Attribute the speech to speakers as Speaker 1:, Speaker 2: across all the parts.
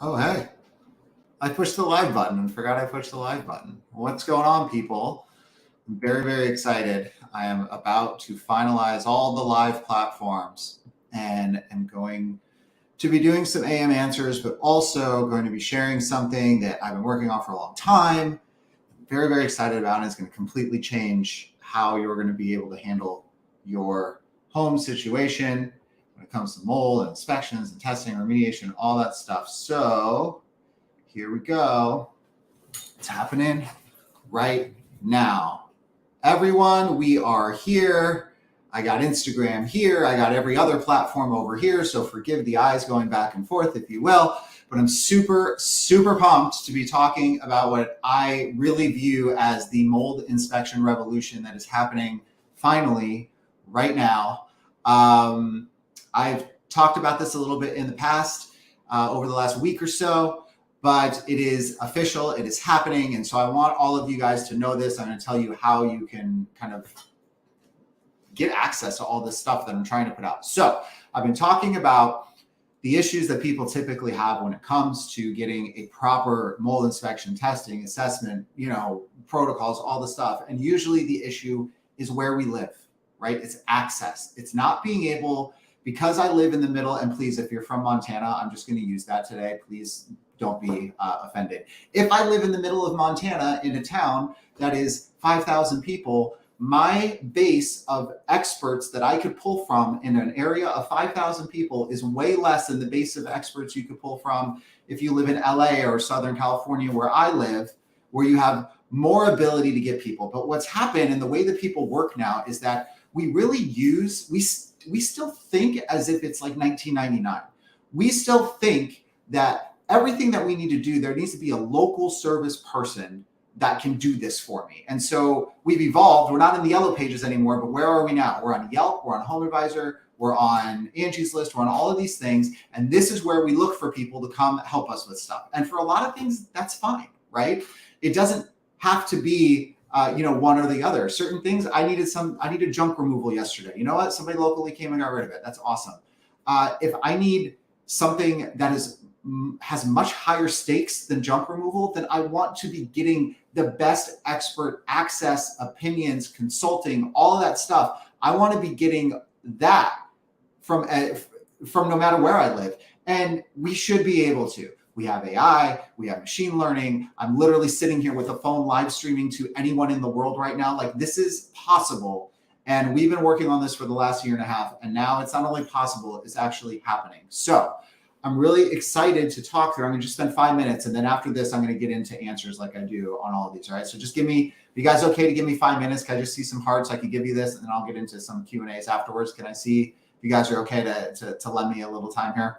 Speaker 1: Oh, hey, I pushed the live button and forgot I pushed the live button. What's going on, people? I'm very, very excited. I am about to finalize all the live platforms and am going to be doing some AM answers, but also going to be sharing something that I've been working on for a long time. Very, very excited about, and it's going to completely change how you're going to be able to handle your home situation when it comes to mold and inspections and testing, remediation, all that stuff. So here we go. It's happening right now. Everyone, we are here. I got Instagram here. I got every other platform over here. So forgive the eyes going back and forth, if you will. But I'm super, super pumped to be talking about what I really view as the mold inspection revolution that is happening finally right now. I've talked about this a little bit in the past, over the last week or so, but it is official, it is happening. And so I want all of you guys to know this. I'm going to tell you how you can kind of get access to all this stuff that I'm trying to put out. So I've been talking about the issues that people typically have when it comes to getting a proper mold inspection, testing, assessment, protocols, all the stuff. And usually the issue is where we live, right? It's access. It's not being able, because I live in the middle, and please, if you're from Montana, I'm just going to use that today. Please don't be offended. If I live in the middle of Montana in a town that is 5,000 people, my base of experts that I could pull from in an area of 5,000 people is way less than the base of experts you could pull from if you live in LA or Southern California, where I live, where you have more ability to get people. But what's happened and the way that people work now is that we still think as if it's like 1999. We still think that everything that we need to do, there needs to be a local service person that can do this for me. And so we've evolved. We're not in the yellow pages anymore, but where are we now? We're on Yelp, we're on HomeAdvisor, we're on Angie's List, we're on all of these things. And this is where we look for people to come help us with stuff. And for a lot of things, that's fine, right? It doesn't have to be one or the other. Certain things, I needed junk removal yesterday. You know what? Somebody locally came and got rid of it. That's awesome. If I need something that has much higher stakes than junk removal, then I want to be getting the best expert access, opinions, consulting, all of that stuff. I want to be getting that from no matter where I live. And we should be able to. We have AI, we have machine learning. I'm literally sitting here with a phone live streaming to anyone in the world right now. Like, this is possible. And we've been working on this for the last year and a half. And now it's not only possible, it's actually happening. So I'm really excited to talk through. I'm going to just spend 5 minutes. And then after this, I'm going to get into answers like I do on all of these. All right. So just you guys okay to give me 5 minutes? Can I just see some hearts? I can give you this and then I'll get into some Q&As afterwards. Can I see if you guys are okay to lend me a little time here?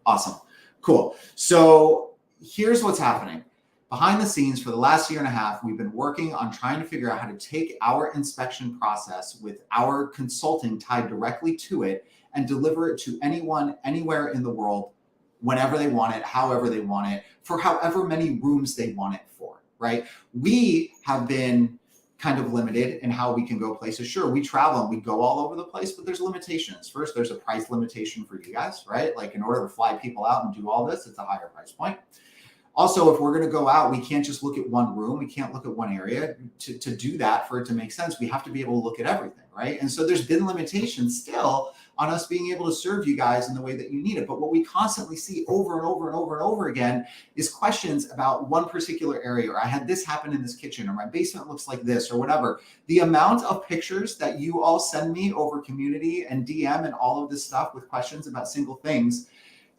Speaker 1: Awesome. Cool. So here's what's happening. Behind the scenes for the last year and a half, we've been working on trying to figure out how to take our inspection process with our consulting tied directly to it and deliver it to anyone, anywhere in the world, whenever they want it, however they want it, for however many rooms they want it for, right? We have been kind of limited in how we can go places. Sure, we travel and we go all over the place, but there's limitations. First, there's a price limitation for you guys, right? Like, in order to fly people out and do all this, it's a higher price point. Also, if we're going to go out, we can't just look at one room. We can't look at one area. To do that, for it to make sense, we have to be able to look at everything, right? And so there's been limitations still on us being able to serve you guys in the way that you need it. But what we constantly see over and over and over and over again is questions about one particular area, or I had this happen in this kitchen, or my basement looks like this, or whatever. The amount of pictures that you all send me over community and DM and all of this stuff with questions about single things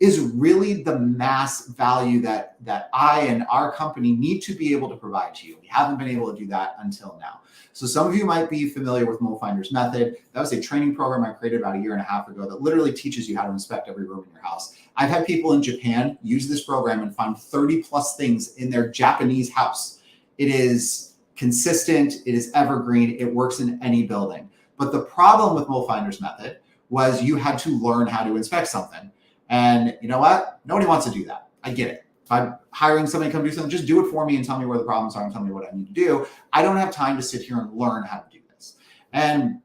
Speaker 1: is really the mass value that I and our company need to be able to provide to you. We haven't been able to do that until now. So some of you might be familiar with Moldfinder's Method. That was a training program I created about a year and a half ago that literally teaches you how to inspect every room in your house. I've had people in Japan use this program and find 30 plus things in their Japanese house. It is consistent, it is evergreen, it works in any building. But the problem with Moldfinder's Method was you had to learn how to inspect something. And you know what? Nobody wants to do that. I get it. If I'm hiring somebody to come do something, just do it for me and tell me where the problems are and tell me what I need to do. I don't have time to sit here and learn how to do this. And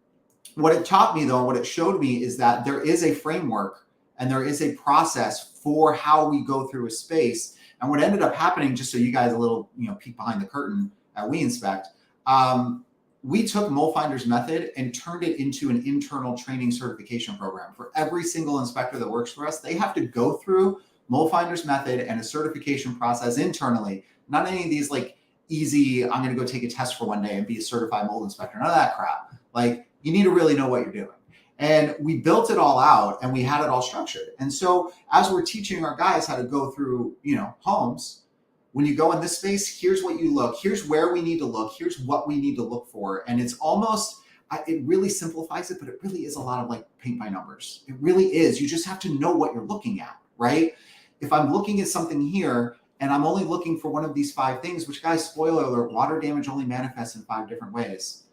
Speaker 1: what it taught me, though, what it showed me is that there is a framework and there is a process for how we go through a space. And what ended up happening, just so you guys a little, peek behind the curtain at We Inspect, we took MoleFinder's method and turned it into an internal training certification program. For every single inspector that works for us, they have to go through MoleFinder's method and a certification process internally. Not any of these like easy, I'm going to go take a test for one day and be a certified mold inspector. None of that crap. Like, you need to really know what you're doing. And we built it all out and we had it all structured. And so as we're teaching our guys how to go through, homes, when you go in this space, here's what you look, here's where we need to look, here's what we need to look for. And it's almost, it really simplifies it, but it really is a lot of like paint by numbers. It really is. You just have to know what you're looking at, right? If I'm looking at something here and I'm only looking for one of these 5 things, which, guys, spoiler alert, water damage only manifests in 5 different ways.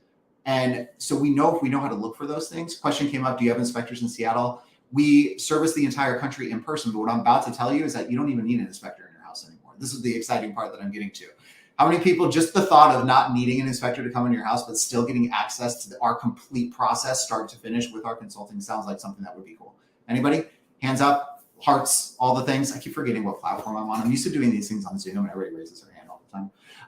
Speaker 1: And so we know if we know how to look for those things. Question came up, do you have inspectors in Seattle? We service the entire country in person, but what I'm about to tell you is that you don't even need an inspector in your house anymore. This is the exciting part that I'm getting to. How many people, just the thought of not needing an inspector to come into your house, but still getting access to our complete process, start to finish with our consulting, sounds like something that would be cool. Anybody? Hands up, hearts, all the things. I keep forgetting what platform I'm on. I'm used to doing these things on Zoom and everybody raises their hand all the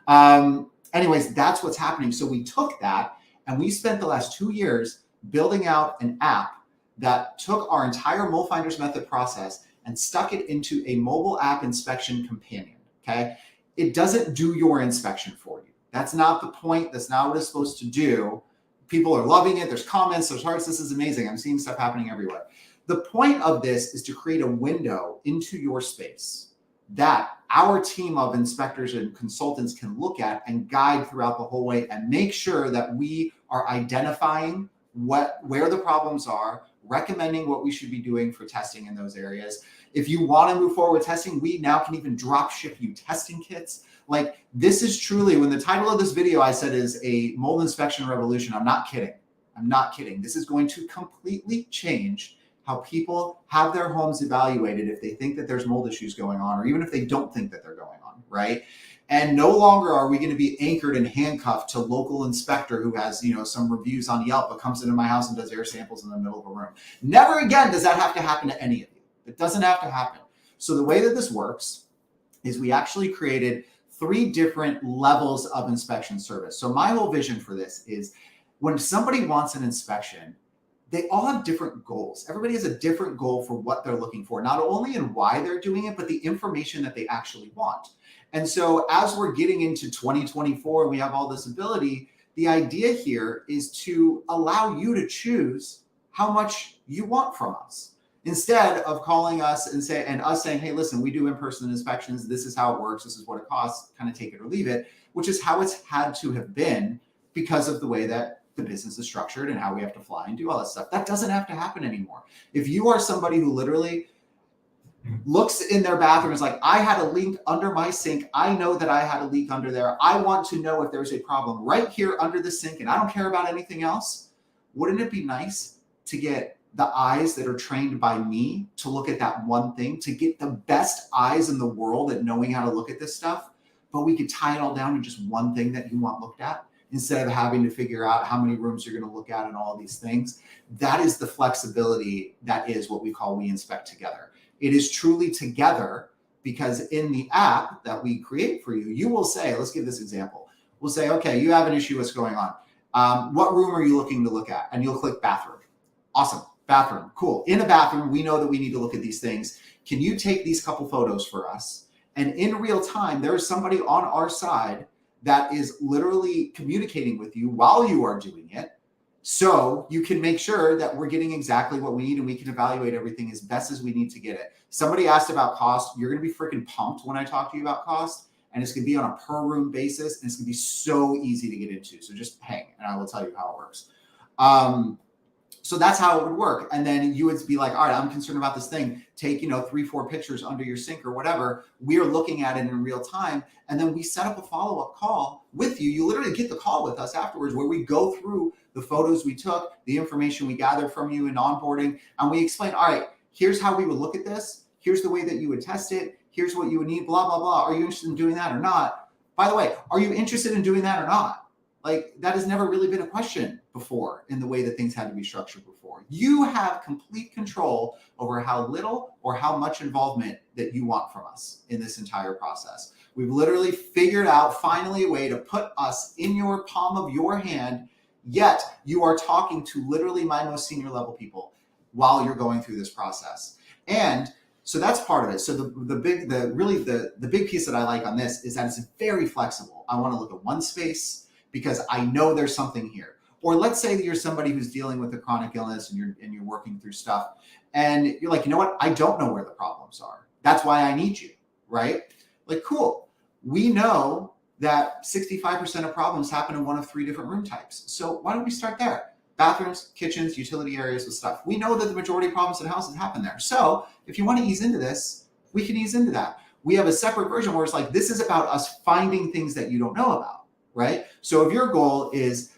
Speaker 1: time. Anyways, that's what's happening. So we took that and we spent the last 2 years building out an app that took our entire MoleFinder's method process and stuck it into a mobile app inspection companion, okay? It doesn't do your inspection for you. That's not the point. That's not what it's supposed to do. People are loving it. There's comments, there's hearts. This is amazing. I'm seeing stuff happening everywhere. The point of this is to create a window into your space that our team of inspectors and consultants can look at and guide throughout the whole way and make sure that we are identifying where the problems are, recommending what we should be doing for testing in those areas. If you want to move forward with testing, we now can even drop ship you testing kits. Like, this is truly, when the title of this video I said is a mold inspection revolution, I'm not kidding. I'm not kidding. This is going to completely change how people have their homes evaluated if they think that there's mold issues going on, or even if they don't think that they're going on, right? And no longer are we going to be anchored and handcuffed to local inspector who has, some reviews on Yelp, but comes into my house and does air samples in the middle of a room. Never again does that have to happen to any of you. It doesn't have to happen. So the way that this works is we actually created 3 different levels of inspection service. So my whole vision for this is when somebody wants an inspection, they all have different goals. Everybody has a different goal for what they're looking for, not only in why they're doing it, but the information that they actually want. And so as we're getting into 2024 and we have all this ability, the idea here is to allow you to choose how much you want from us. Instead of calling us and us saying, hey, listen, we do in-person inspections. This is how it works. This is what it costs. Kind of take it or leave it, which is how it's had to have been because of the way that the business is structured and how we have to fly and do all that stuff. That doesn't have to happen anymore. If you are somebody who literally looks in their bathroom, is like, I had a leak under my sink. I know that I had a leak under there. I want to know if there's a problem right here under the sink, and I don't care about anything else. Wouldn't it be nice to get the eyes that are trained by me to look at that one thing, to get the best eyes in the world at knowing how to look at this stuff, but we could tie it all down to just one thing that you want looked at, instead of having to figure out how many rooms you're going to look at and all of these things. That is the flexibility. That is what we call We Inspect Together. It is truly together, because in the app that we create for you, you will say, let's give this example. We'll say, okay, you have an issue. What's going on? What room are you looking to look at? And you'll click bathroom. Awesome. Bathroom. Cool. In a bathroom, we know that we need to look at these things. Can you take these couple photos for us? And in real time, there is somebody on our side that is literally communicating with you while you are doing it. So you can make sure that we're getting exactly what we need and we can evaluate everything as best as we need to get it. Somebody asked about cost. You're going to be freaking pumped when I talk to you about cost, and it's going to be on a per room basis, and it's going to be so easy to get into. So just hang and I will tell you how it works. So that's how it would work. And then you would be like, all right, I'm concerned about this thing. Take, 3-4 pictures under your sink or whatever. We are looking at it in real time. And then we set up a follow-up call with you. You literally get the call with us afterwards, where we go through the photos we took, the information we gathered from you in onboarding, and we explain, all right, here's how we would look at this. Here's the way that you would test it. Here's what you would need, blah, blah, blah. Are you interested in doing that or not? By the way, are you interested in doing that or not? Like, that has never really been a question before in the way that things had to be structured before. You have complete control over how little or how much involvement that you want from us in this entire process. We've literally figured out finally a way to put us in your palm of your hand, yet you are talking to literally my most senior level people while you're going through this process. And so that's part of it. So the big piece that I like on this is that it's very flexible. I want to look at one space because I know there's something here. Or let's say that you're somebody who's dealing with a chronic illness and you're working through stuff and you're like, you know what? I don't know where the problems are. That's why I need you, right? Like, cool. We know that 65% of problems happen in one of 3 different room types. So why don't we start there? Bathrooms, kitchens, utility areas with stuff. We know that the majority of problems in houses happen there. So if you want to ease into this, we can ease into that. We have a separate version where it's like, this is about us finding things that you don't know about, right? So if your goal is,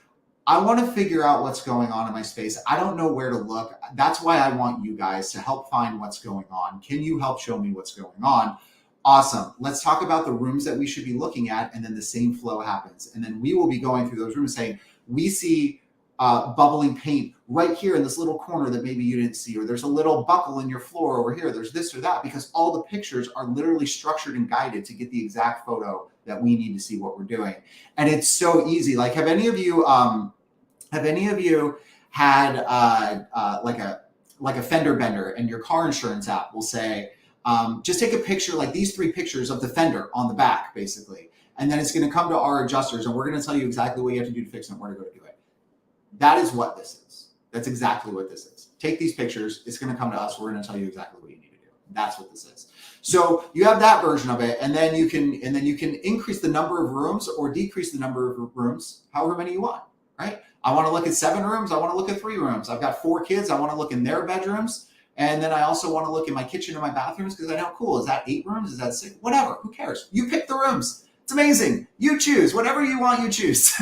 Speaker 1: I want to figure out what's going on in my space. I don't know where to look. That's why I want you guys to help find what's going on. Can you help show me what's going on? Awesome. Let's talk about the rooms that we should be looking at. And then the same flow happens. And then we will be going through those rooms saying, we see bubbling paint right here in this little corner that maybe you didn't see, or there's a little buckle in your floor over here. There's this or that, because all the pictures are literally structured and guided to get the exact photo that we need to see what we're doing. And it's so easy. Like, have any of you had like a fender bender, and your car insurance app will say, just take a picture, like these 3 pictures of the fender on the back, basically. And then it's going to come to our adjusters, and we're going to tell you exactly what you have to do to fix it and where to go to do it. That is what this is. That's exactly what this is. Take these pictures. It's going to come to us. We're going to tell you exactly what you need to do. That's what this is. So you have that version of it, and then you can increase the number of rooms or decrease the number of rooms, however many you want, right? I want to look at 7 rooms. I want to look at 3 rooms. I've got 4 kids. I want to look in their bedrooms. And then I also want to look in my kitchen and my bathrooms because I know, cool, is that 8 rooms? Is that 6? Whatever. Who cares? You pick the rooms. It's amazing. You choose. Whatever you want, you choose.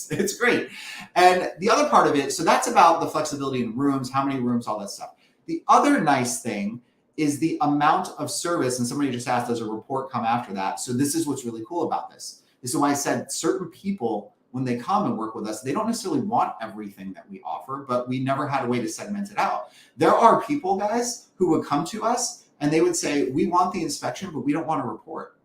Speaker 1: It's great. And the other part of it, so that's about the flexibility in rooms, how many rooms, all that stuff. The other nice thing is the amount of service. And somebody just asked, does a report come after that? So this is what's really cool about this. This is why I said certain people, when they come and work with us, they don't necessarily want everything that we offer, but we never had a way to segment it out. There are people, guys, who would come to us and they would say, we want the inspection, but we don't want a report.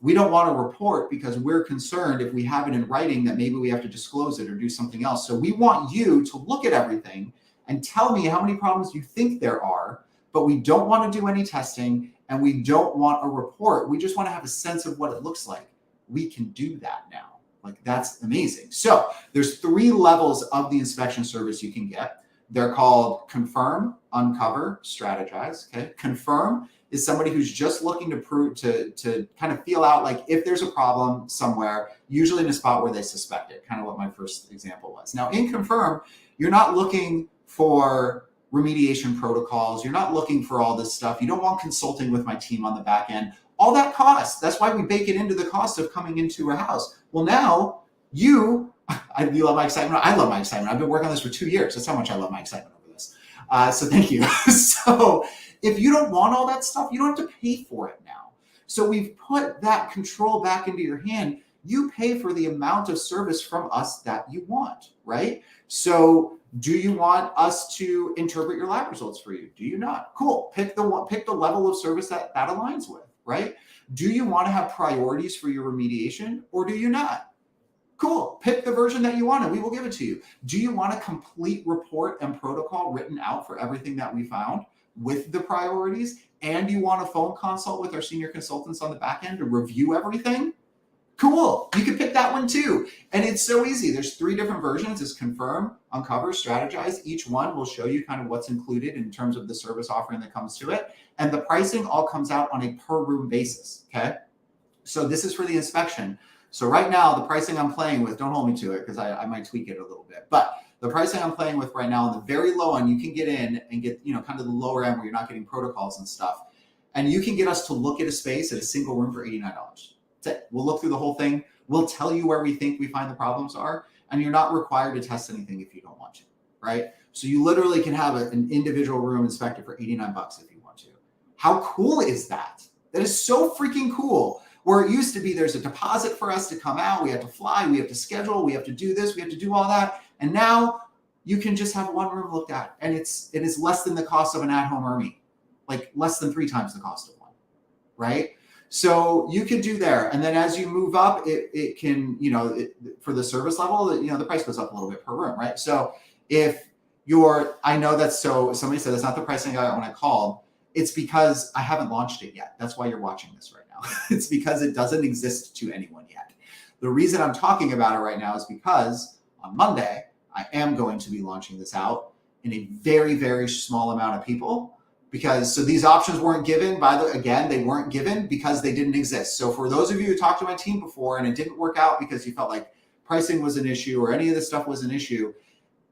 Speaker 1: We don't want a report because we're concerned if we have it in writing that maybe we have to disclose it or do something else. So we want you to look at everything and tell me how many problems you think there are, but we don't want to do any testing and we don't want a report. We just want to have a sense of what it looks like. We can do that now. Like, that's amazing. So there's 3 levels of the inspection service you can get. They're called confirm, uncover, strategize. Okay. Confirm is somebody who's just looking to prove, to kind of feel out, like, if there's a problem somewhere, usually in a spot where they suspect it, kind of what my first example was. Now in confirm, you're not looking for remediation protocols. You're not looking for all this stuff. You don't want consulting with my team on the back end. All that costs. That's why we bake it into the cost of coming into a house. Well, now you love my excitement. I love my excitement. I've been working on this for 2 years. That's how much I love my excitement over this. So thank you. So if you don't want all that stuff, you don't have to pay for it now. So we've put that control back into your hand. You pay for the amount of service from us that you want, right? So do you want us to interpret your lab results for you? Do you not? Cool. Pick the level of service that aligns with, right? Do you want to have priorities for your remediation or do you not? Cool. Pick the version that you want and we will give it to you. Do you want a complete report and protocol written out for everything that we found with the priorities? And you want a phone consult with our senior consultants on the back end to review everything? Cool. You can pick that one too. And it's so easy. There's 3 different versions. It's confirm, uncover, strategize. Each one will show you kind of what's included in terms of the service offering that comes to it. And the pricing all comes out on a per room basis. Okay. So this is for the inspection. So right now, the pricing I'm playing with, don't hold me to it because I might tweak it a little bit, but the pricing I'm playing with right now on the very low end, you can get in and get, kind of the lower end where you're not getting protocols and stuff. And you can get us to look at a space at a single room for $89. That's it. We'll look through the whole thing. We'll tell you where we think we find the problems are. And you're not required to test anything if you don't want to, right? So you literally can have an individual room inspected for $89 if you want to. How cool is that? That is so freaking cool. Where it used to be, there's a deposit for us to come out. We have to fly, we have to schedule, we have to do this, we have to do all that. And now you can just have one room looked at, and it is less than the cost of an at-home Ermi, like less than 3 times the cost of one, right? So you could do there, and then as you move up, it can, for the service level, the price goes up a little bit per room, right? So if I know that's somebody said that's not the pricing I got when I called. It's because I haven't launched it yet. That's why you're watching this right now. It's because it doesn't exist to anyone yet. The reason I'm talking about it right now is because on Monday, I am going to be launching this out in a very, very small amount of people, so these options weren't given they weren't given because they didn't exist. So for those of you who talked to my team before and it didn't work out because you felt like pricing was an issue or any of this stuff was an issue,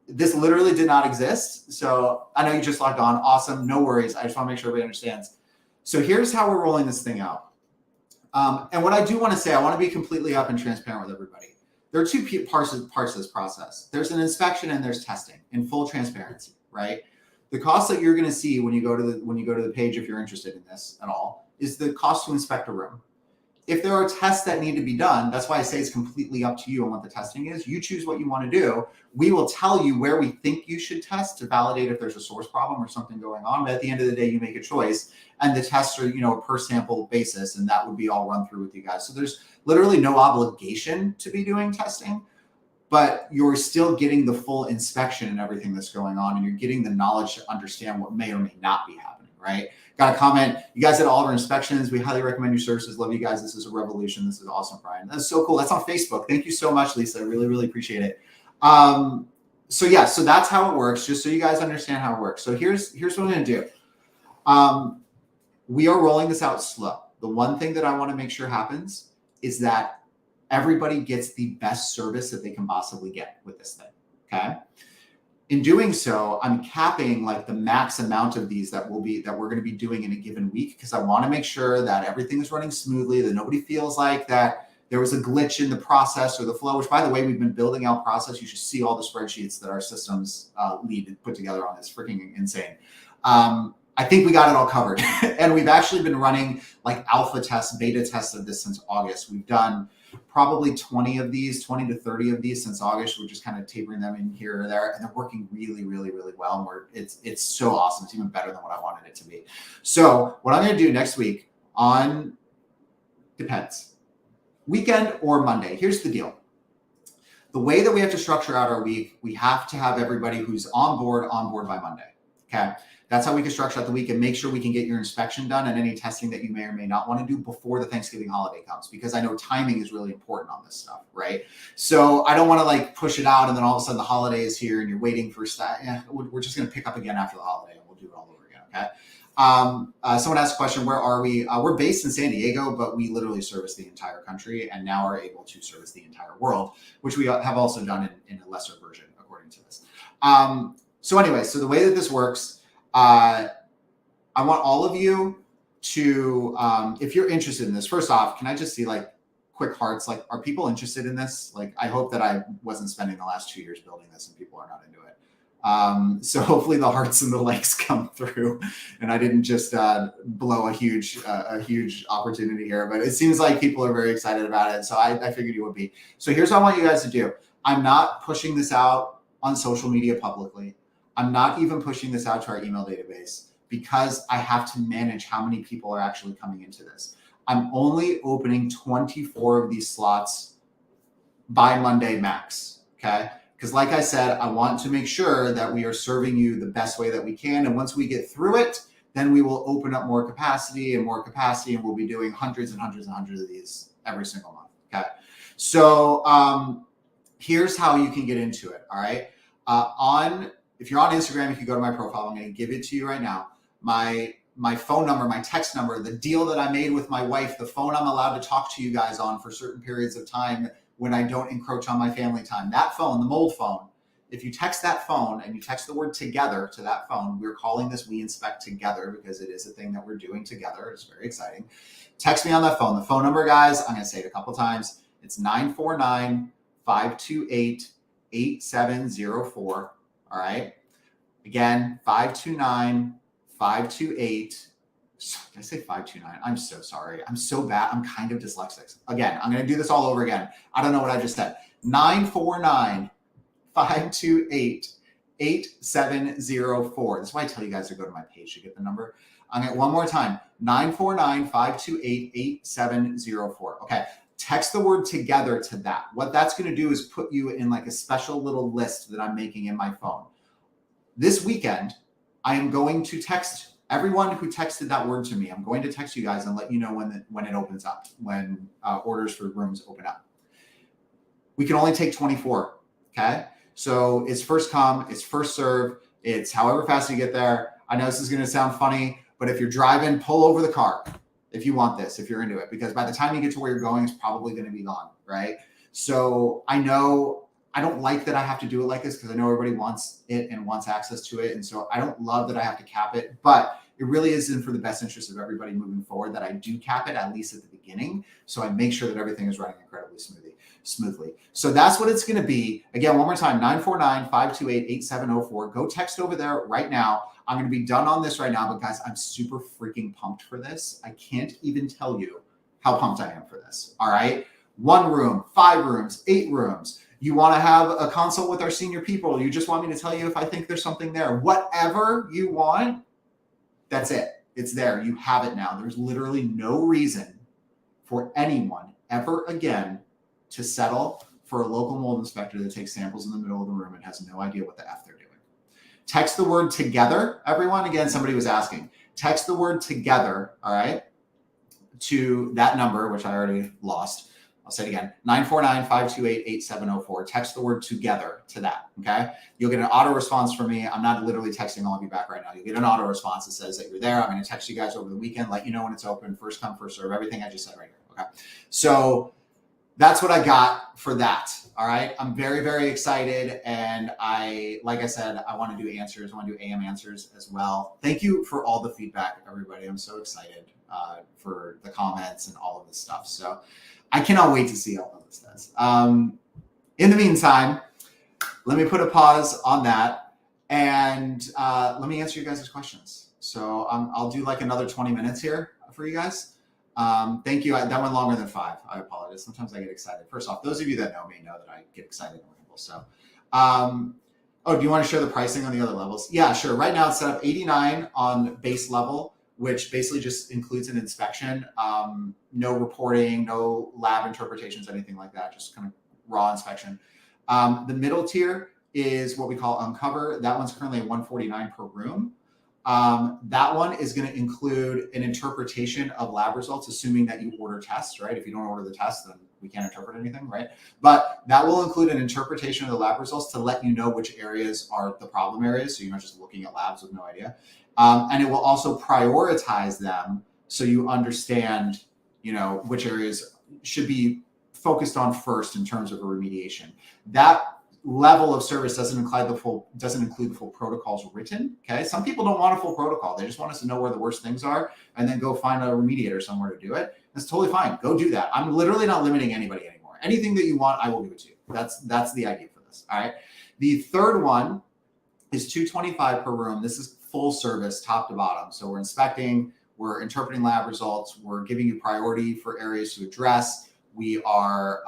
Speaker 1: this literally did not exist. So I know you just logged on. Awesome. No worries. I just want to make sure everybody understands. So here's how we're rolling this thing out. And what I do want to say, I want to be completely up and transparent with everybody. There are two parts of this process. There's an inspection and there's testing in full transparency, right? The cost that you're going to see when you go to the page, if you're interested in this at all, is the cost to inspect a room. If there are tests that need to be done, that's why I say it's completely up to you on what the testing is. You choose what you want to do. We will tell you where we think you should test to validate if there's a source problem or something going on. But at the end of the day, you make a choice, and the tests are, a per sample basis, and that would be all run through with you guys. So there's literally no obligation to be doing testing, but you're still getting the full inspection and everything that's going on, and you're getting the knowledge to understand what may or may not be happening, right? Got a comment. You guys did all of our inspections. We highly recommend your services. Love you guys. This is a revolution. This is awesome, Brian. That's so cool. That's on Facebook. Thank you so much, Lisa. I really, really appreciate it. So that's how it works, just so you guys understand how it works. So here's what I'm going to do. We are rolling this out slow. The one thing that I want to make sure happens is that everybody gets the best service that they can possibly get with this thing, okay? In doing so, I'm capping like the max amount of these that we're going to be doing in a given week, because I want to make sure that everything is running smoothly, that nobody feels like that there was a glitch in the process or the flow, which, by the way, we've been building out process. You should see all the spreadsheets that our systems lead put together on this. Freaking insane. I think we got it all covered. And we've actually been running like alpha tests, beta tests of this since August. We've done probably 20 to 30 of these since August. We're just kind of tapering them in here or there, and they're working really, really, really well. And it's so awesome. It's even better than what I wanted it to be. So what I'm going to do next week depends, weekend or Monday. Here's the deal. The way that we have to structure out our week, we have to have everybody who's on board by Monday. Okay. That's how we can structure out the week and make sure we can get your inspection done and any testing that you may or may not want to do before the Thanksgiving holiday comes, because I know timing is really important on this stuff, right? So I don't want to like push it out and then all of a sudden the holiday is here and you're waiting for stuff. Yeah, we're just going to pick up again after the holiday and we'll do it all over again, okay? Someone asked a question, where are we? We're based in San Diego, but we literally service the entire country and now are able to service the entire world, which we have also done in a lesser version according to this. So anyway, so the way that this works, I want all of you to, if you're interested in this, first off, can I just see like quick hearts? Like, are people interested in this? Like, I hope that I wasn't spending the last 2 years building this and people are not into it. So hopefully the hearts and the likes come through and I didn't just blow a huge opportunity here, but it seems like people are very excited about it. So I figured you would be. So here's what I want you guys to do. I'm not pushing this out on social media publicly. I'm not even pushing this out to our email database because I have to manage how many people are actually coming into this. I'm only opening 24 of these slots by Monday max, okay? Because like I said, I want to make sure that we are serving you the best way that we can. And once we get through it, then we will open up more capacity, and we'll be doing hundreds and hundreds and hundreds of these every single month, okay? So here's how you can get into it, all right? If you're on Instagram, you can go to my profile. I'm going to give it to you right now. My phone number, my text number, the deal that I made with my wife, the phone I'm allowed to talk to you guys on for certain periods of time when I don't encroach on my family time. That phone, the mold phone, if you text that phone and you text the word together to that phone, we're calling this We Inspect Together because it is a thing that we're doing together. It's very exciting. Text me on that phone. The phone number, guys, I'm going to say it a couple times. It's 949-528-8704. All right. Again, 529-528. Did I say 529? I'm so sorry. I'm so bad. I'm kind of dyslexic. Again, I'm going to do this all over again. I don't know what I just said. 949-528-8704. 8704. That's why I tell you guys to go to my page to get the number. I'm going to one more time, 949-528-8704. Okay. Text the word together to that. What that's going to do is put you in like a special little list that I'm making in my phone. This weekend, I am going to text everyone who texted that word to me. I'm going to text you guys and let you know when it opens up, when orders for rooms open up. We can only take 24. Okay. So it's first come, it's first serve. It's however fast you get there. I know this is going to sound funny, but if you're driving, pull over the car if you want this, if you're into it, because by the time you get to where you're going, it's probably going to be gone, right? So I know I don't like that I have to do it like this because I know everybody wants it and wants access to it. And so I don't love that I have to cap it, but it really isn't for the best interest of everybody moving forward that I do cap it, at least at the beginning. So I make sure that everything is running incredibly smoothly. So that's what it's going to be. Again, one more time, 949-528-8704. Go text over there right now. I'm going to be done on this right now, but guys, I'm super freaking pumped for this. I can't even tell you how pumped I am for this. All right. 1 room, 5 rooms, 8 rooms. You want to have a consult with our senior people. You just want me to tell you if I think there's something there. Whatever you want, that's it. It's there. You have it now. There's literally no reason for anyone ever again to settle for a local mold inspector that takes samples in the middle of the room and has no idea what the F they're doing. Text the word together, everyone. Again, somebody was asking. Text the word together, all right, to that number, which I already lost. I'll say it again, 949-528-8704. Text the word together to that, okay? You'll get an auto response from me. I'm not literally texting all of you back right now. You'll get an auto response that says that you're there. I'm going to text you guys over the weekend, let you know when it's open, first come, first serve, everything I just said right here, okay? So that's what I got for that, all right? I'm very, very excited, and like I said, I want to do answers. I want to do AM answers as well. Thank you for all the feedback, everybody. I'm so excited for the comments and all of this stuff. So I cannot wait to see how all this does. In the meantime, let me put a pause on that and let me answer you guys' questions. So I'll do like another 20 minutes here for you guys. Thank you. That went longer than 5. I apologize. Sometimes I get excited. First off, those of you that know me know that I get excited and ramble. So, do you want to share the pricing on the other levels? Yeah, sure. Right now it's set up 89 on base level, which basically just includes an inspection, no reporting, no lab interpretations, anything like that, just kind of raw inspection. The middle tier is what we call Uncover. That one's currently $149 per room. That one is going to include an interpretation of lab results, assuming that you order tests, right? If you don't order the test, then we can't interpret anything, right? But that will include an interpretation of the lab results to let you know which areas are the problem areas, so you're not just looking at labs with no idea. And it will also prioritize them so you understand, which areas should be focused on first in terms of a remediation. That level of service doesn't include the full protocols written. Okay. Some people don't want a full protocol. They just want us to know where the worst things are and then go find a remediator somewhere to do it. That's totally fine. Go do that. I'm literally not limiting anybody anymore. Anything that you want, I will give it to you. That's the idea for this. All right. The third one is $225 per room. This is full service, top to bottom. So we're inspecting, we're interpreting lab results, we're giving you priority for areas to address. We are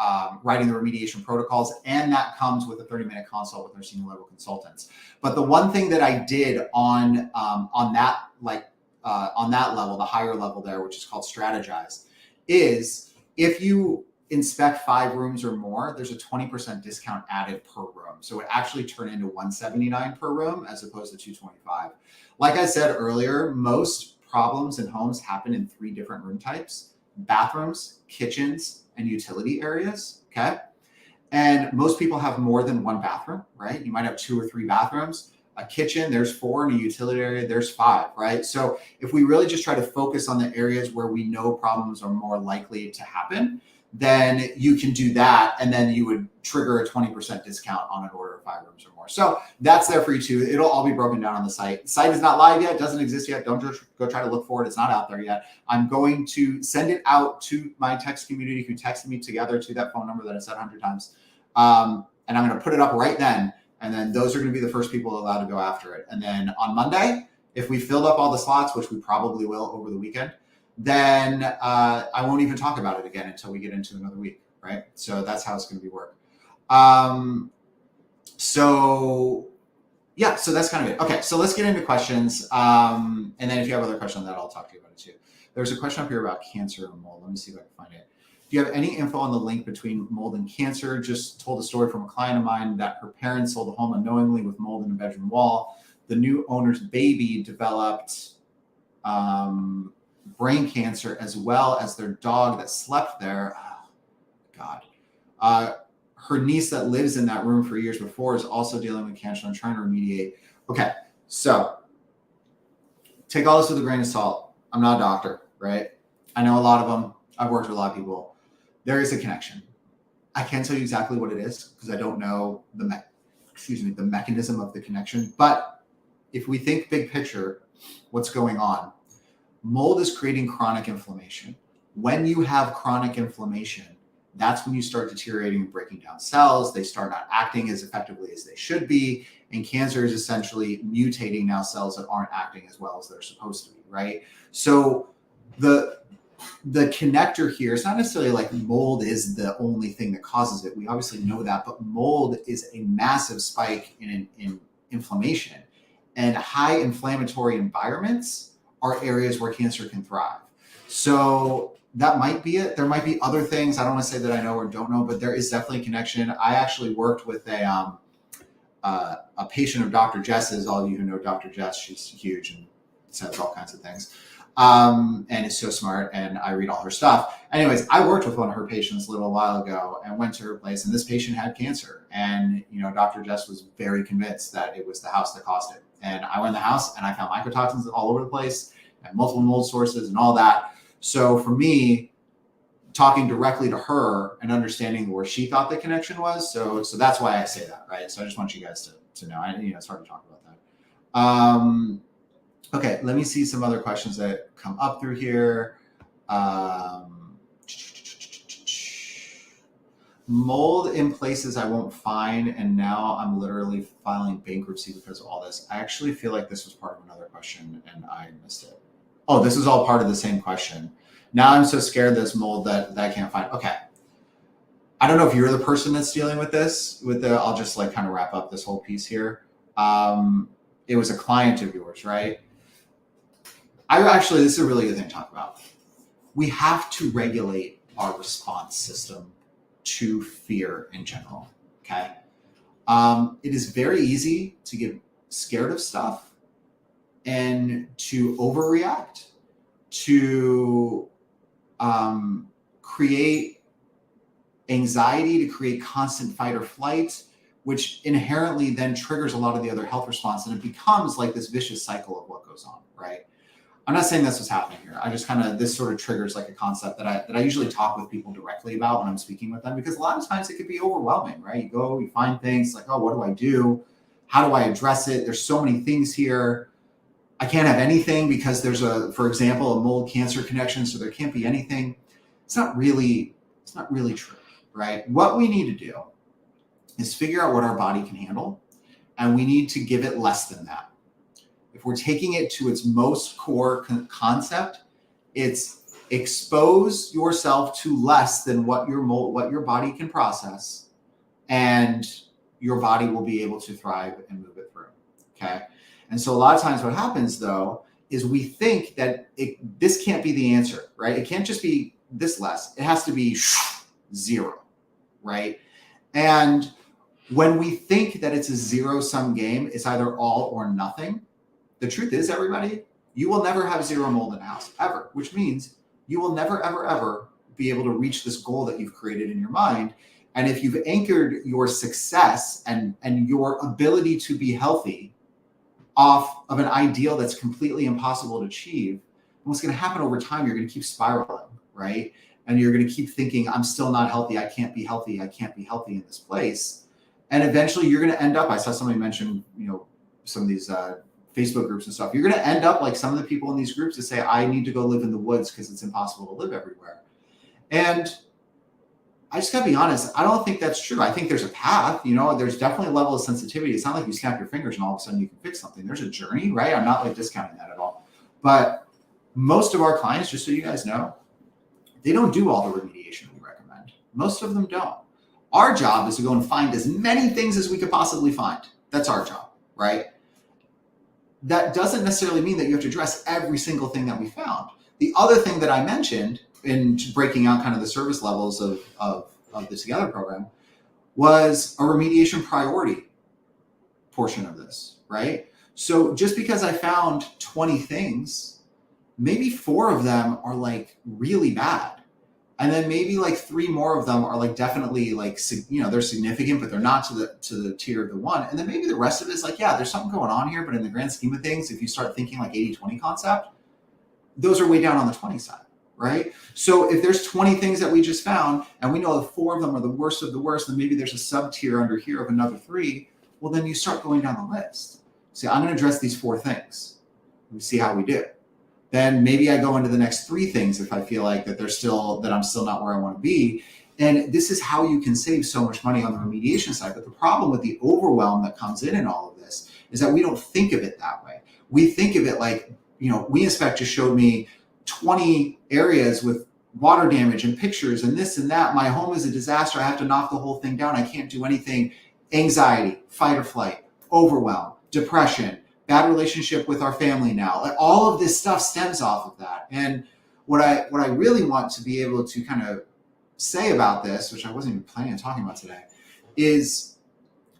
Speaker 1: writing the remediation protocols, and that comes with a 30-minute consult with our senior level consultants. But the one thing that I did on that level, the higher level there, which is called Strategize, is if you inspect 5 rooms or more, there's a 20% discount added per room. So it actually turned into $179 per room as opposed to $225. Like I said earlier, most problems in homes happen in 3 different room types: bathrooms, kitchens, and utility areas. Okay. And most people have more than 1 bathroom, right? You might have 2 or 3 bathrooms. A kitchen, there's 4, and a utility area, there's 5, right? So if we really just try to focus on the areas where we know problems are more likely to happen, then you can do that, and then you would trigger a 20% discount on an order of 5 rooms or more. So that's there for you too. It'll all be broken down on the site. The site is not live yet, doesn't exist yet. Don't just go try to look for it. It's not out there yet. I'm going to send it out to my text community who texted me together to that phone number that I said 100 times. And I'm going to put it up right then. And then those are going to be the first people allowed to go after it. And then on Monday, if we filled up all the slots, which we probably will over the weekend, then I won't even talk about it again until we get into another week, right? So that's how it's going to be work. So yeah, so that's kind of it. Okay, so let's get into questions. And then if you have other questions on that, I'll talk to you about it too. There's a question up here about cancer and mold. Let me see if I can find it. Do you have any info on the link between mold and cancer? Just told a story from a client of mine that her parents sold a home unknowingly with mold in a bedroom wall. The new owner's baby developed brain cancer as well as their dog that slept there. Oh, God. Her niece that lives in that room for years before is also dealing with cancer and trying to remediate. Okay, so take all this with a grain of salt. I'm not a doctor, right? I know a lot of them. I've worked with a lot of people. There is a connection. I can't tell you exactly what it is because I don't know the mechanism of the connection. But if we think big picture, what's going on? Mold is creating chronic inflammation. When you have chronic inflammation, that's when you start deteriorating and breaking down cells. They start not acting as effectively as they should be. And cancer is essentially mutating now cells that aren't acting as well as they're supposed to be, right? So the connector here is not necessarily like mold is the only thing that causes it. We obviously know that, but mold is a massive spike in inflammation. And high inflammatory environments are areas where cancer can thrive. So that might be it. There might be other things. I don't want to say that I know or don't know, but there is definitely a connection. I actually worked with a patient of Dr. Jess's. All of you who know Dr. Jess, she's huge and says all kinds of things. And is so smart, and I read all her stuff. Anyways, I worked with one of her patients a little while ago and went to her place, and this patient had cancer. And, Dr. Jess was very convinced that it was the house that caused it. And I went in the house and I found mycotoxins all over the place and multiple mold sources and all that. So for me, talking directly to her and understanding where she thought the connection was. So that's why I say that, right? So I just want you guys to know. It's hard to talk about that. Okay, let me see some other questions that come up through here. Mold in places I won't find, and now I'm literally filing bankruptcy because of all this. I actually feel like this was part of another question and I missed it. Oh, this is all part of the same question. Now I'm so scared of this mold that I can't find. Okay. I don't know if you're the person that's dealing with this. I'll just kind of wrap up this whole piece here. It was a client of yours, right? This is a really good thing to talk about. We have to regulate our response system to fear in general, okay? It is very easy to get scared of stuff and to overreact, to create anxiety, to create constant fight or flight, which inherently then triggers a lot of the other health response, and it becomes like this vicious cycle of what goes on, right? I'm not saying that's what's happening here. I just this sort of triggers like a concept that I usually talk with people directly about when I'm speaking with them, because a lot of times it can be overwhelming, right? You go, you find things like, oh, what do I do? How do I address it? There's so many things here. I can't have anything because there's for example, a mold cancer connection, so there can't be anything. It's not really true, right? What we need to do is figure out what our body can handle, and we need to give it less than that. If we're taking it to its most core concept, it's expose yourself to less than what your body can process, and your body will be able to thrive and move it through. Okay. And so a lot of times what happens though is we think that this can't be the answer, right? It can't just be this less. It has to be zero, right? And when we think that it's a zero-sum game, it's either all or nothing. The truth is, everybody, you will never have zero mold in a house, ever, which means you will never, ever, ever be able to reach this goal that you've created in your mind. And if you've anchored your success and your ability to be healthy off of an ideal that's completely impossible to achieve, what's going to happen over time, you're going to keep spiraling, right? And you're going to keep thinking, I'm still not healthy. I can't be healthy. I can't be healthy in this place. And eventually you're going to end up, I saw somebody mention, some of these Facebook groups and stuff. You're going to end up like some of the people in these groups that say, I need to go live in the woods because it's impossible to live everywhere. And I just got to be honest. I don't think that's true. I think there's a path, there's definitely a level of sensitivity. It's not like you snap your fingers and all of a sudden you can fix something. There's a journey, right? I'm not discounting that at all. But most of our clients, just so you guys know, they don't do all the remediation we recommend. Most of them don't. Our job is to go and find as many things as we could possibly find. That's our job, right? that doesn't necessarily mean that you have to address every single thing that we found. The other thing that I mentioned in breaking out kind of the service levels of the Together program was a remediation priority portion of this, right? So just because I found 20 things, maybe 4 of them are like really bad. And then maybe like 3 more of them are like definitely like, they're significant, but they're not to the tier of the 1. And then maybe the rest of it is like, yeah, there's something going on here, but in the grand scheme of things, if you start thinking like 80-20 concept, those are way down on the 20 side, right? So if there's 20 things that we just found and we know that 4 of them are the worst of the worst, then maybe there's a sub tier under here of another 3. Well, then you start going down the list. Say, I'm going to address these 4 things. We see how we do. Then maybe I go into the next 3 things if I feel like that I'm still not where I want to be. And this is how you can save so much money on the remediation side. But the problem with the overwhelm that comes in all of this is that we don't think of it that way. We think of it like, WeInspect just showed me 20 areas with water damage and pictures and this and that. My home is a disaster. I have to knock the whole thing down. I can't do anything. Anxiety, fight or flight, overwhelm, depression, bad relationship with our family now. Like, all of this stuff stems off of that. And what I really want to be able to kind of say about this, which I wasn't even planning on talking about today, is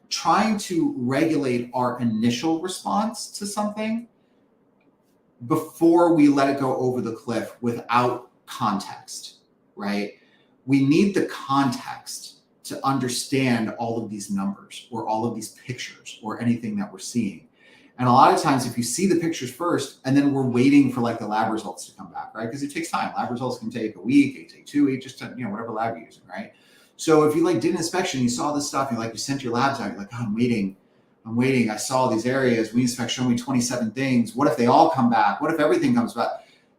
Speaker 1: trying to regulate our initial response to something before we let it go over the cliff without context, right? We need the context to understand all of these numbers or all of these pictures or anything that we're seeing. And a lot of times, if you see the pictures first, and then we're waiting for like the lab results to come back, right? Because it takes time. Lab results can take a week, it can take 2 weeks, just to, whatever lab you're using, right? So if you like did an inspection, you saw this stuff, you sent your labs out, you're like, oh, I'm waiting. I saw these areas. WeInspect showed me 27 things. What if they all come back? What if everything comes back?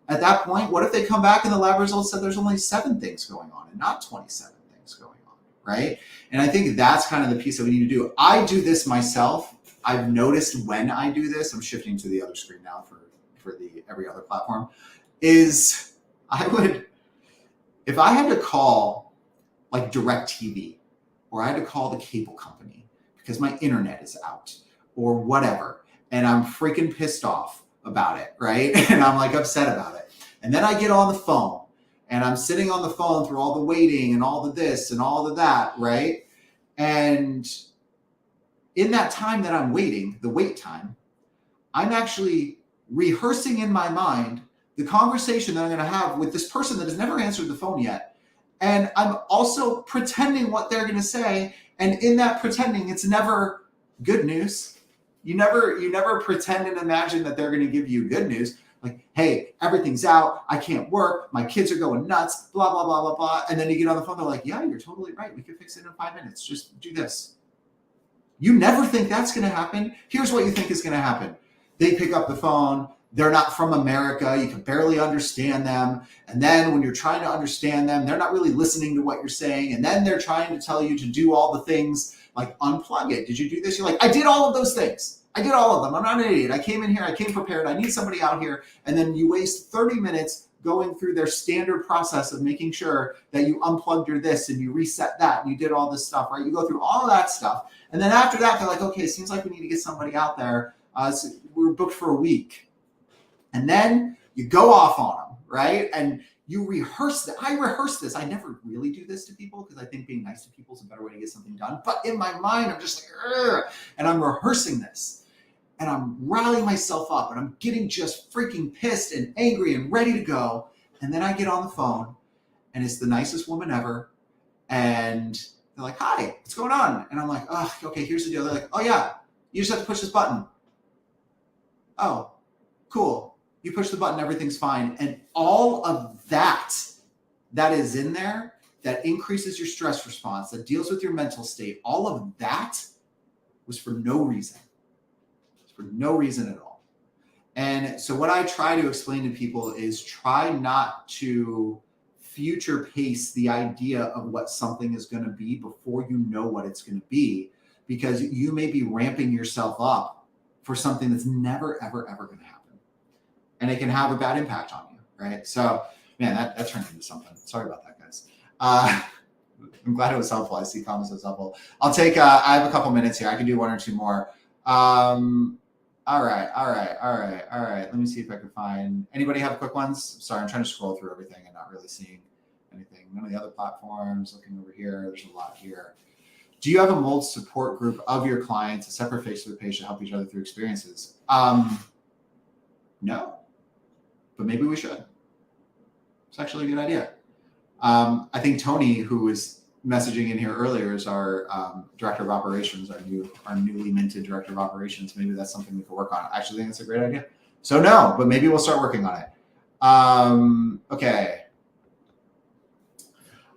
Speaker 1: At that point, what if they come back and the lab results said there's only 7 things going on and not 27 things going on, right? And I think that's kind of the piece that we need to do. I do this myself. I've noticed when I do this, I'm shifting to the other screen now for the every other platform, is if I had to call like DirecTV, or I had to call the cable company because my internet is out or whatever, and I'm freaking pissed off about it, right? And I'm like upset about it. And then I get on the phone and I'm sitting on the phone through all the waiting and all the this and all of that, right? And in that time that I'm waiting, the wait time, I'm actually rehearsing in my mind the conversation that I'm going to have with this person that has never answered the phone yet. And I'm also pretending what they're going to say. And in that pretending, it's never good news. You never pretend and imagine that they're going to give you good news. Like, hey, everything's out. I can't work. My kids are going nuts, blah, blah, blah, blah, blah. And then you get on the phone. They're like, yeah, you're totally right. We can fix it in 5 minutes. Just do this. You never think that's going to happen. Here's what you think is going to happen. They pick up the phone. They're not from America. You can barely understand them. And then when you're trying to understand them, they're not really listening to what you're saying. And then they're trying to tell you to do all the things like unplug it. Did you do this? You're like, I did all of those things. I did all of them. I'm not an idiot. I came in here. I came prepared. I need somebody out here. And then you waste 30 minutes going through their standard process of making sure that you unplugged your this and you reset that and you did all this stuff, right? You go through all of that stuff. And then after that, they're like, okay, it seems like we need to get somebody out there. So we're booked for a week. And then you go off on them, right? And you rehearse that. I rehearse this. I never really do this to people because I think being nice to people is a better way to get something done. But in my mind, I'm just like, ugh, and I'm rehearsing this. And I'm rallying myself up and I'm getting just freaking pissed and angry and ready to go. And then I get on the phone and it's the nicest woman ever. And they're like, hi, what's going on? And I'm like, oh, okay, here's the deal. They're like, oh yeah, you just have to push this button. Oh, cool. You push the button, everything's fine. And all of that is in there that increases your stress response, that deals with your mental state, all of that was for no reason. It's for no reason at all. And so what I try to explain to people is try not to future pace the idea of what something is going to be before you know what it's going to be, because you may be ramping yourself up for something that's never, ever, ever going to happen. And it can have a bad impact on you, right? So, man, that turned into something. Sorry about that, guys. I'm glad it was helpful. I see comments was helpful. I'll take, I have a couple minutes here. I can do 1 or 2 more. All right. Let me see if I can find anybody have quick ones. Sorry, I'm trying to scroll through everything and not really seeing anything. None of the other platforms. Looking over here, there's a lot here. Do you have a mold support group of your clients, a separate face-to-face page to help each other through experiences? No, but maybe we should. It's actually a good idea. I think Tony, who was messaging in here earlier, is our director of operations, our newly minted director of operations. Maybe that's something we could work on. I actually think it's a great idea. So no, but maybe we'll start working on it. Okay.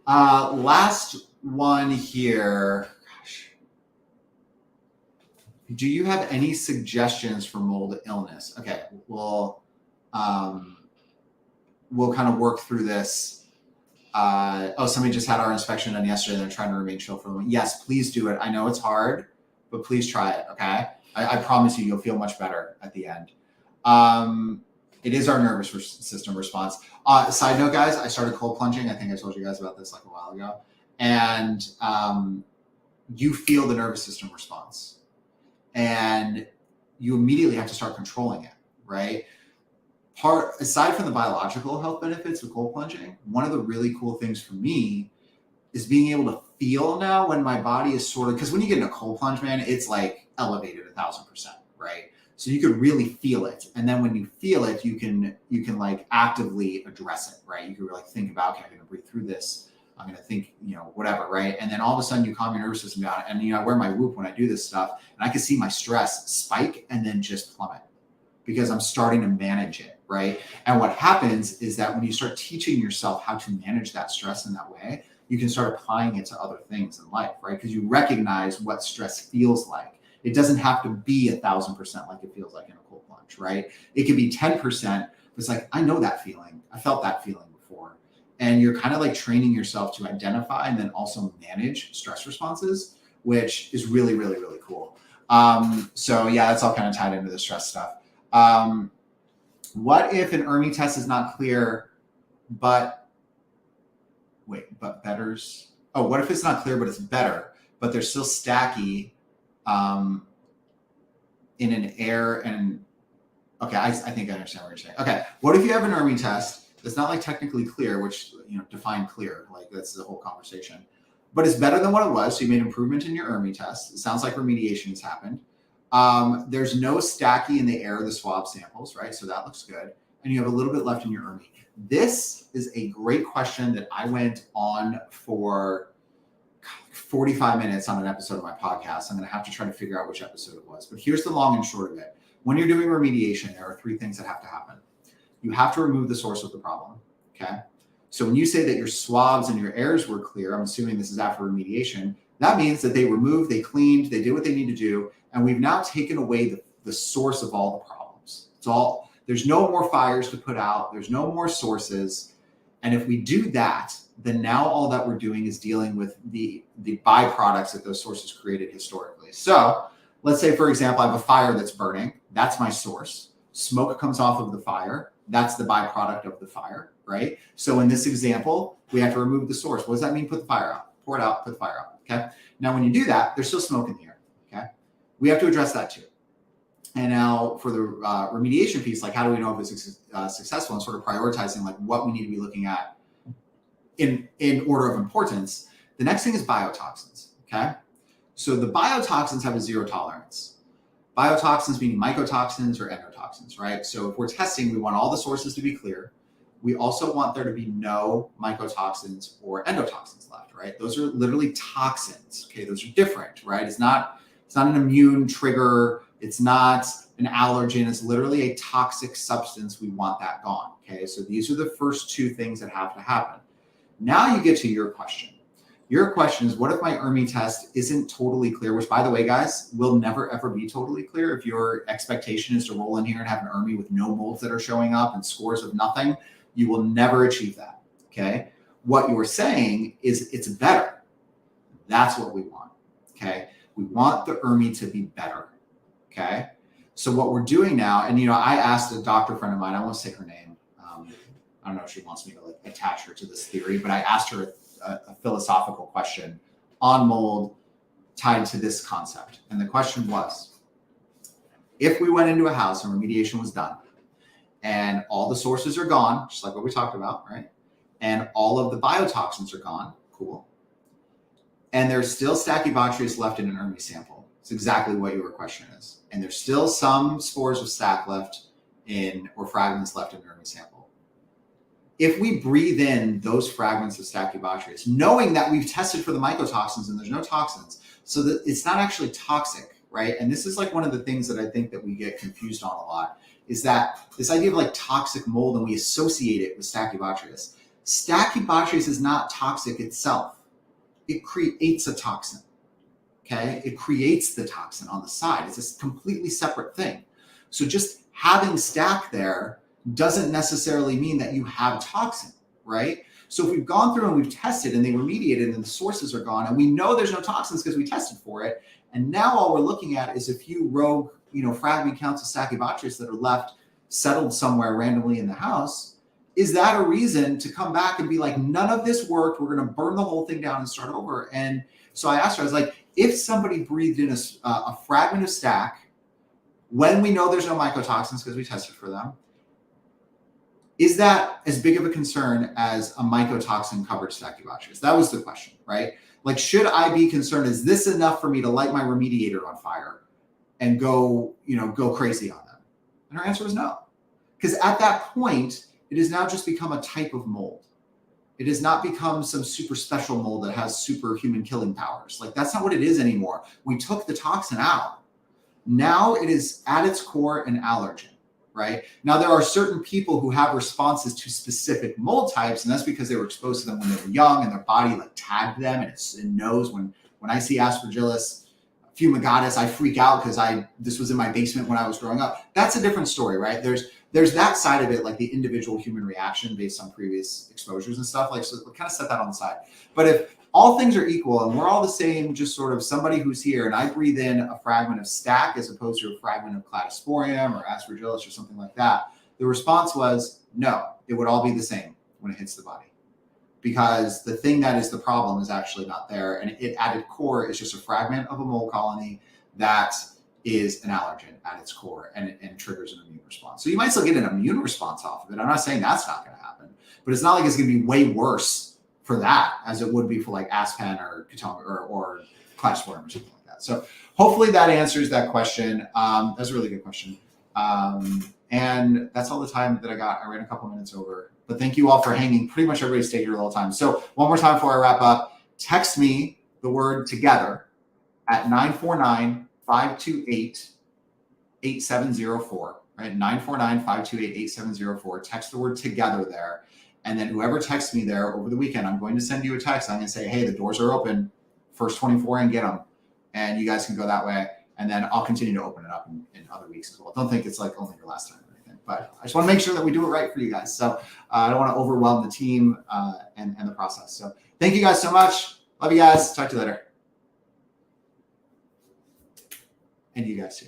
Speaker 1: Last one here. Gosh. Do you have any suggestions for mold illness? Okay, we'll kind of work through this. Somebody just had our inspection done yesterday. They're trying to remain chill for the moment. Yes, please do it. I know it's hard, but please try it. Okay. I promise you'll feel much better at the end. It is our nervous system response. Side note, guys, I started cold plunging. I think I told you guys about this like a while ago. And you feel the nervous system response. And you immediately have to start controlling it, right? Aside from the biological health benefits of cold plunging, one of the really cool things for me is being able to feel now when my body is sort of, because when you get in a cold plunge, man, it's like elevated 1,000%, right? So you could really feel it. And then when you feel it, you can like actively address it, right? You could like think about, okay, I'm going to breathe through this. I'm going to think, whatever, right? And then all of a sudden you calm your nervous system down. And, I wear my Whoop when I do this stuff, and I can see my stress spike and then just plummet because I'm starting to manage it, right? And what happens is that when you start teaching yourself how to manage that stress in that way, you can start applying it to other things in life, right? Because you recognize what stress feels like. It doesn't have to be 1,000% like it feels like in a cold plunge, right? It could be 10%, but it's like, I know that feeling. I felt that feeling before. And you're kind of like training yourself to identify and then also manage stress responses, which is really, really, really cool. So yeah, that's all kind of tied into the stress stuff. What if an ERMI test is not clear, but betters? Oh, what if it's not clear, but it's better, but they're still stacky in an air and, okay, I think I understand what you're saying. Okay, what if you have an ERMI test that's not like technically clear, which, define clear, like that's the whole conversation, but it's better than what it was, so you made improvement in your ERMI test. It sounds like remediation has happened. There's no stacky in the air of the swab samples, right? So that looks good. And you have a little bit left in your ERMI. This is a great question that I went on for 45 minutes on an episode of my podcast. I'm going to have to try to figure out which episode it was. But here's the long and short of it. When you're doing remediation, there are 3 things that have to happen. You have to remove the source of the problem, okay? So when you say that your swabs and your airs were clear, I'm assuming this is after remediation, that means that they removed, they cleaned, they did what they need to do, and we've now taken away the source of all the problems. There's no more fires to put out, there's no more sources, and if we do that, then now all that we're doing is dealing with the byproducts that those sources created historically. So let's say, for example, I have a fire that's burning, that's my source. Smoke comes off of the fire, that's the byproduct of the fire, right? So in this example, we have to remove the source. What does that mean? Put the fire out, pour it out, put the fire out, okay? Now, when you do that, there's still smoke in the air, okay? We have to address that too. And now for the remediation piece, like how do we know if it's successful, and sort of prioritizing like what we need to be looking at in order of importance. The next thing is biotoxins, okay? So the biotoxins have a 0 tolerance. Biotoxins meaning mycotoxins or endotoxins, right? So if we're testing, we want all the sources to be clear. We also want there to be no mycotoxins or endotoxins left, right? Those are literally toxins, okay? Those are different, right? It's not an immune trigger. It's not an allergen. It's literally a toxic substance. We want that gone, okay? So these are the first 2 things that have to happen. Now you get to your question. Your question is, what if my ERMI test isn't totally clear? Which, by the way, guys, will never, ever be totally clear. If your expectation is to roll in here and have an ERMI with no molds that are showing up and scores of nothing, you will never achieve that, okay? What you're saying is it's better. That's what we want, okay? We want the ERMI to be better, okay? So what we're doing now, and I asked a doctor friend of mine, I won't say her name. I don't know if she wants me to like attach her to this theory, but I asked her a philosophical question on mold tied to this concept. And the question was, if we went into a house and remediation was done and all the sources are gone, just like what we talked about, right? And all of the biotoxins are gone, cool. And there's still Stachybotrys left in an ERMI sample. It's exactly what your question is. And there's still some spores of Stachy left in, or fragments left in an ERMI sample. If we breathe in those fragments of Stachybotrys, knowing that we've tested for the mycotoxins and there's no toxins, so that it's not actually toxic, right? And this is like one of the things that I think that we get confused on a lot, is that this idea of like toxic mold, and we associate it with Stachybotrys. Stachybotrys is not toxic itself. It creates a toxin, okay? It creates the toxin on the side. It's a completely separate thing. So just having Stachy there doesn't necessarily mean that you have toxin, right? So if we've gone through and we've tested and they remediated and the sources are gone and we know there's no toxins because we tested for it, and now all we're looking at is a few rogue, fragment counts of Stachybotrys that are left settled somewhere randomly in the house, is that a reason to come back and be like, none of this worked, we're going to burn the whole thing down and start over? And so I asked her, I was like, if somebody breathed in a fragment of Stachy when we know there's no mycotoxins because we tested for them, is that as big of a concern as a mycotoxin covered Stachybotrys? That was the question, right? Like, should I be concerned? Is this enough for me to light my remediator on fire and go crazy on them? And her answer was no. Because at that point, it has now just become a type of mold. It has not become some super special mold that has superhuman killing powers. Like, that's not what it is anymore. We took the toxin out. Now it is at its core an allergen. Right? Now, there are certain people who have responses to specific mold types, and that's because they were exposed to them when they were young and their body like tagged them, and it knows when I see Aspergillus fumigatus, I freak out because this was in my basement when I was growing up. That's a different story, right? There's that side of it, like the individual human reaction based on previous exposures and stuff. Like, so we kind of set that on the side. But if all things are equal and we're all the same, just sort of somebody who's here, and I breathe in a fragment of Stachy as opposed to a fragment of Cladosporium or Aspergillus or something like that, the response was no, it would all be the same when it hits the body. Because the thing that is the problem is actually not there. And it at its core is just a fragment of a mold colony that is an allergen at its core and triggers an immune response. So you might still get an immune response off of it. I'm not saying that's not going to happen, but it's not like it's going to be way worse for that as it would be for like Aspen or Catoma or Cladosporium or something like that. So hopefully that answers that question. That's a really good question. And that's all the time that I got. I ran a couple minutes over, but thank you all for hanging. Pretty much everybody stayed here the whole time. So one more time before I wrap up, text me the word together at 949-528-8704, right? 949-528-8704. Text the word together there. And then whoever texts me there over the weekend, I'm going to send you a text. I'm going to say, hey, the doors are open. First 24 and get them. And you guys can go that way. And then I'll continue to open it up in other weeks as well. Don't think it's like only your last time or anything. But I just want to make sure that we do it right for you guys. So I don't want to overwhelm the team and the process. So thank you guys so much. Love you guys. Talk to you later. And you guys too.